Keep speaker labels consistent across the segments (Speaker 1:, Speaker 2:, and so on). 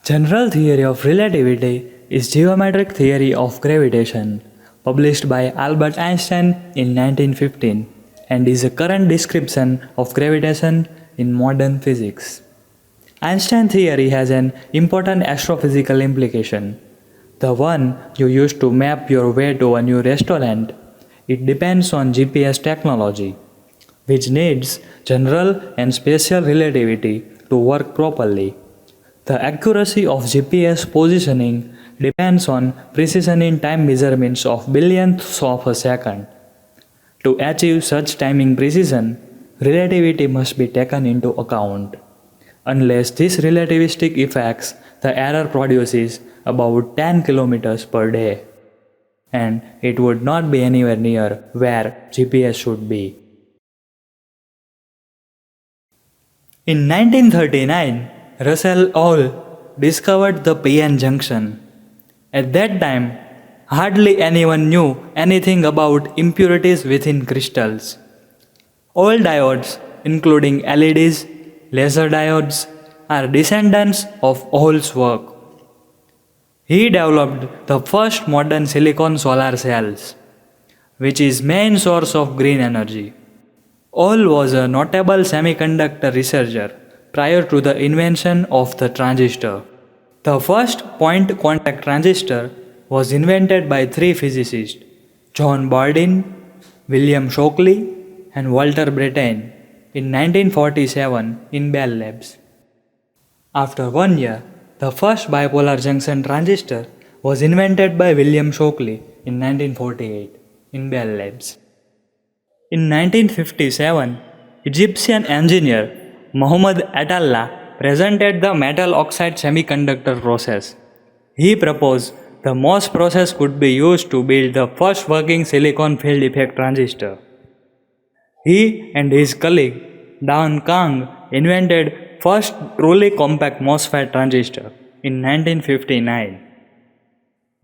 Speaker 1: General theory of relativity is geometric theory of gravitation, published by Albert Einstein in 1915, and is a current description of gravitation in modern physics. Einstein theory has an important astrophysical implication, the one you use to map your way to a new restaurant. It depends on GPS technology, which needs general and special relativity to work properly. The accuracy of GPS positioning depends on precision in time measurements of billionths of a second. To achieve such timing precision, relativity must be taken into account. Unless this relativistic effects, the error produces about 10 kilometers per day, and it would not be anywhere near where GPS should be. In 1939, Russell Hall discovered the p-n junction. At that time, hardly anyone knew anything about impurities within crystals. All diodes, including LEDs, laser diodes, are descendants of Hall's work. He developed the first modern silicon solar cells, which is main source of green energy. Hall was a notable semiconductor researcher prior to the invention of the transistor. The first point contact transistor was invented by three physicists, John Bardeen, William Shockley, and Walter Brattain, in 1947 in Bell Labs. After 1 year, the first bipolar junction transistor was invented by William Shockley in 1948 in Bell Labs. In 1957, Egyptian engineer Muhammad Atallah presented the metal oxide semiconductor process. He proposed the MOS process could be used to build the first working silicon field effect transistor. He and his colleague Dan Kang invented first truly compact MOSFET transistor in 1959.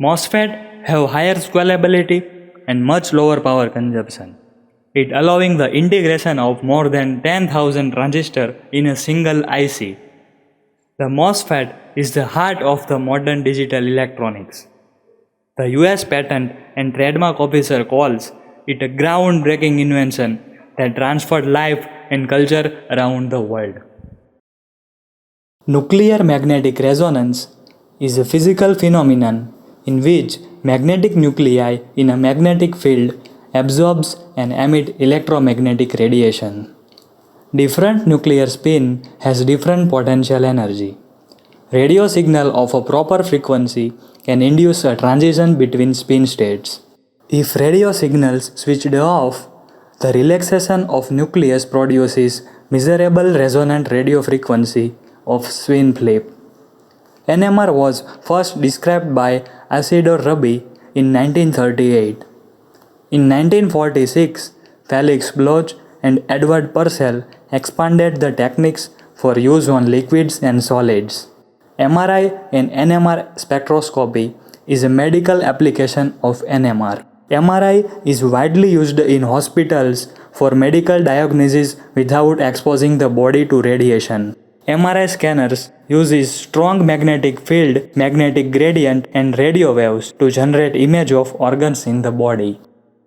Speaker 1: MOSFET have higher scalability and much lower power consumption, it allowing the integration of more than 10,000 transistors in a single IC. The MOSFET is the heart of the modern digital electronics. The US Patent and Trademark Officer calls it a groundbreaking invention that transformed life and culture around the world. Nuclear magnetic resonance is a physical phenomenon in which magnetic nuclei in a magnetic field absorbs and emit electromagnetic radiation. Different nuclear spin has different potential energy. Radio signal of a proper frequency can induce a transition between spin states. If radio signals switched off, the relaxation of nucleus produces measurable resonant radio frequency of spin flip. NMR was first described by Isidore Rabi in 1938. In 1946, Felix Bloch and Edward Purcell expanded the techniques for use on liquids and solids. MRI and NMR spectroscopy is a medical application of NMR. MRI is widely used in hospitals for medical diagnosis without exposing the body to radiation. MRI scanners uses strong magnetic field, magnetic gradient and radio waves to generate image of organs in the body.